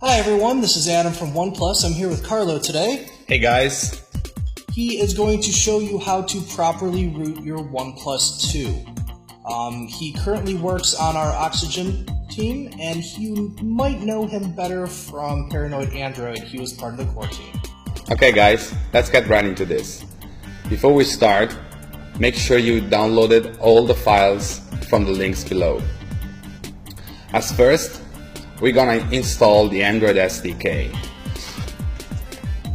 Hi everyone, this is Adam from OnePlus. I'm here with Carlo today. Hey guys. He is going to show you how to properly root your OnePlus 2. He currently works on our Oxygen team, and you might know him better from Paranoid Android. He was part of the core team. Okay guys, let's get right into this. Before we start, make sure you downloaded all the files from the links below. As first, we're gonna install the Android SDK.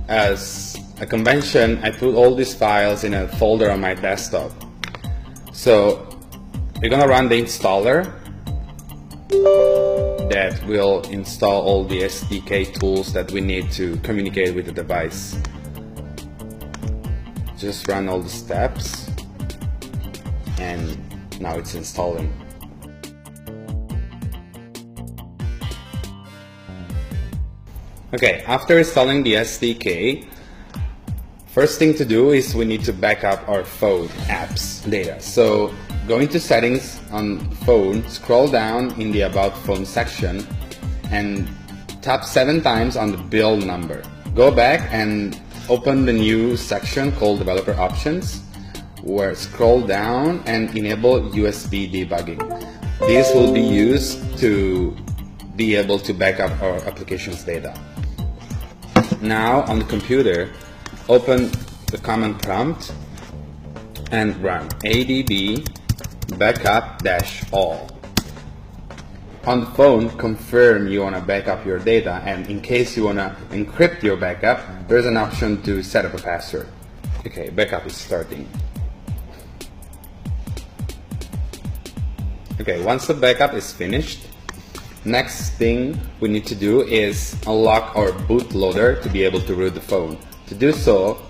As a convention, I put all these files in a folder on my desktop. So we're gonna run the installer that will install all the SDK tools that we need to communicate with the device. Just run all the steps, and now it's installing. Okay, after installing the SDK, first thing to do is we need to back up our phone apps data. So go into settings on phone, scroll down in the about phone section and tap 7 times on the build number. Go back and open the new section called developer options, where scroll down and enable USB debugging. This will be used to be able to back up our application's data. Now on the computer, open the command prompt and run adb backup-all. On the phone, confirm you want to back up your data, and in case you want to encrypt your backup, there's an option to set up a password. Okay, backup is starting. Okay, once the backup is finished, next thing we need to do is unlock our bootloader to be able to root the phone. To do so,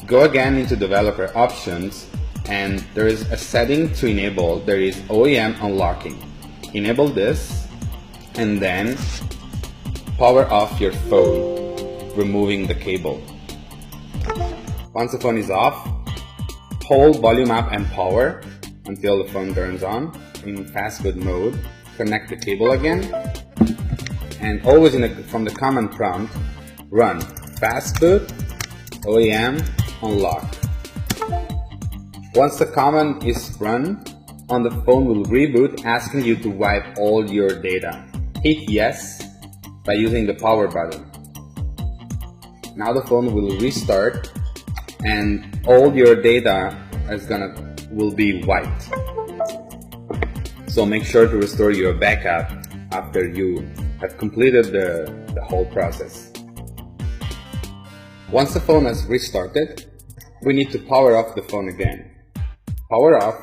go again into developer options, and there is a setting to enable. There is OEM unlocking. Enable this and then power off your phone, removing the cable. Once the phone is off, hold volume up and power until the phone turns on in fastboot mode. Connect the cable again, and always from the command prompt, run fastboot OEM unlock. Once the command is run, on the phone will reboot, asking you to wipe all your data. Hit yes by using the power button. Now the phone will restart, and all your data will be wiped. So make sure to restore your backup after you have completed the whole process. Once the phone has restarted, we need to power off the phone again. Power off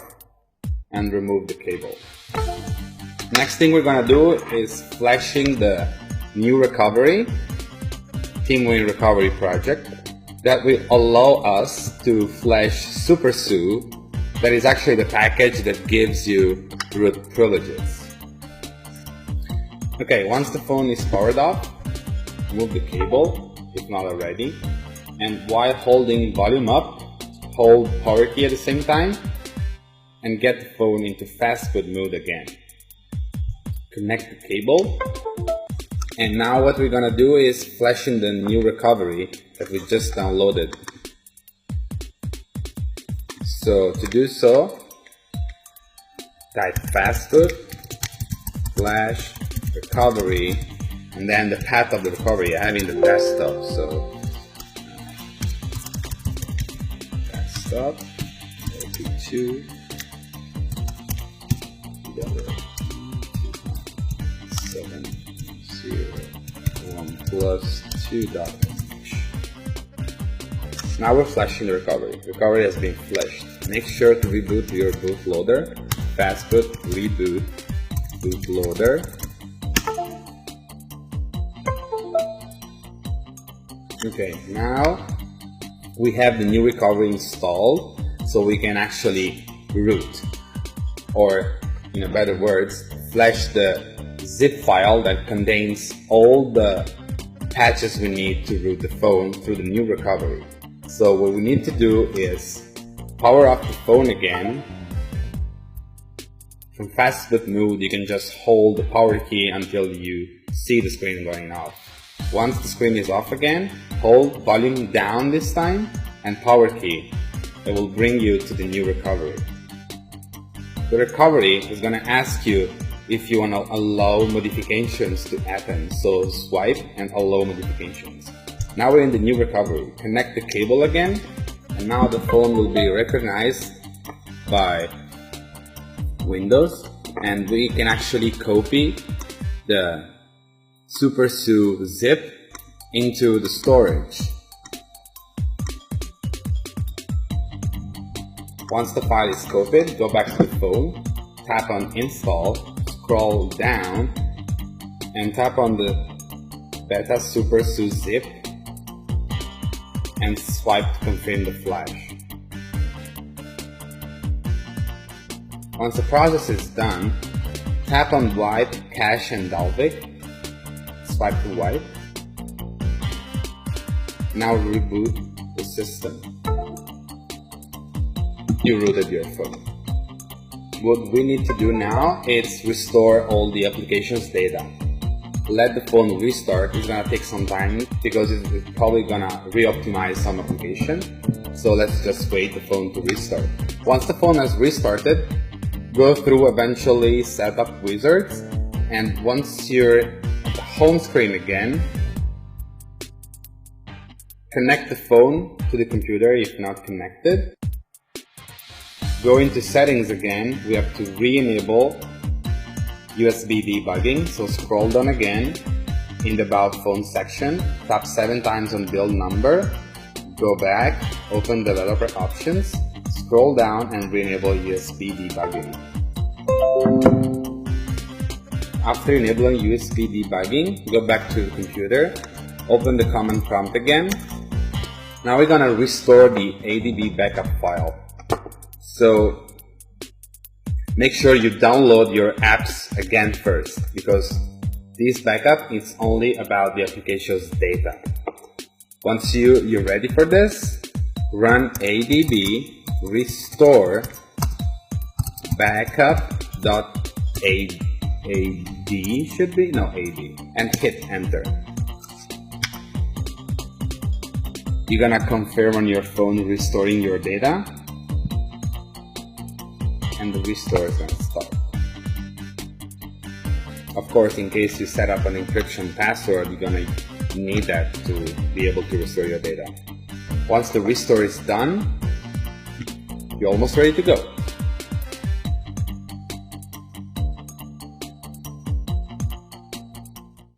and remove the cable. Next thing we're gonna do is flashing the new recovery, TeamWin recovery project, that will allow us to flash SuperSU. That is actually the package that gives you root privileges. Okay, once the phone is powered off, remove the cable if not already, and while holding volume up, hold power key at the same time and get the phone into fastboot mode again. Connect the cable, and now what we're gonna do is flash in the new recovery that we just downloaded. So to do so, type fastboot flash recovery and then the path of the recovery I have in the desktop. So desktop OP2 OnePlus2.h. Now we're flashing the recovery. Recovery has been flashed. Make sure to reboot your bootloader. Fastboot reboot bootloader. Okay, now we have the new recovery installed, so we can actually root, or in better words, flash the zip file that contains all the patches we need to root the phone through the new recovery. So what we need to do is power off the phone again. From fastboot mode, you can just hold the power key until you see the screen going off. Once the screen is off again, hold volume down this time and power key. It will bring you to the new recovery. The recovery is going to ask you if you want to allow modifications to happen. So swipe and allow modifications. Now we're in the new recovery. Connect the cable again, and now the phone will be recognized by Windows, and we can actually copy the Super SU zip into the storage. Once the file is copied, go back to the phone, tap on Install, scroll down, and tap on the Beta Super SU zip and swipe to confirm the flash. Once the process is done, tap on Wipe, Cache and Dalvik, swipe to wipe. Now reboot the system. You rooted your phone. What we need to do now is restore all the application's data. Let the phone restart. It's gonna take some time because it's probably gonna re-optimize some application. So let's just wait the phone to restart. Once the phone has restarted, go through eventually setup wizards, and once you're at the home screen again, connect the phone to the computer if not connected. Go into settings again. We have to re-enable USB debugging, so scroll down again in the About Phone section, tap 7 times on build number, go back, open developer options, scroll down and re-enable USB debugging. After enabling USB debugging, go back to the computer, open the command prompt again. Now we're gonna restore the ADB backup file. So make sure you download your apps again first, because this backup is only about the application's data. Once you're ready for this, run ADB restore backup.ad should be, no, AD, and hit enter. You're gonna confirm on your phone restoring your data, and the restore is gonna start. Of course, in case you set up an encryption password, you're gonna need that to be able to restore your data. Once the restore is done, you're almost ready to go.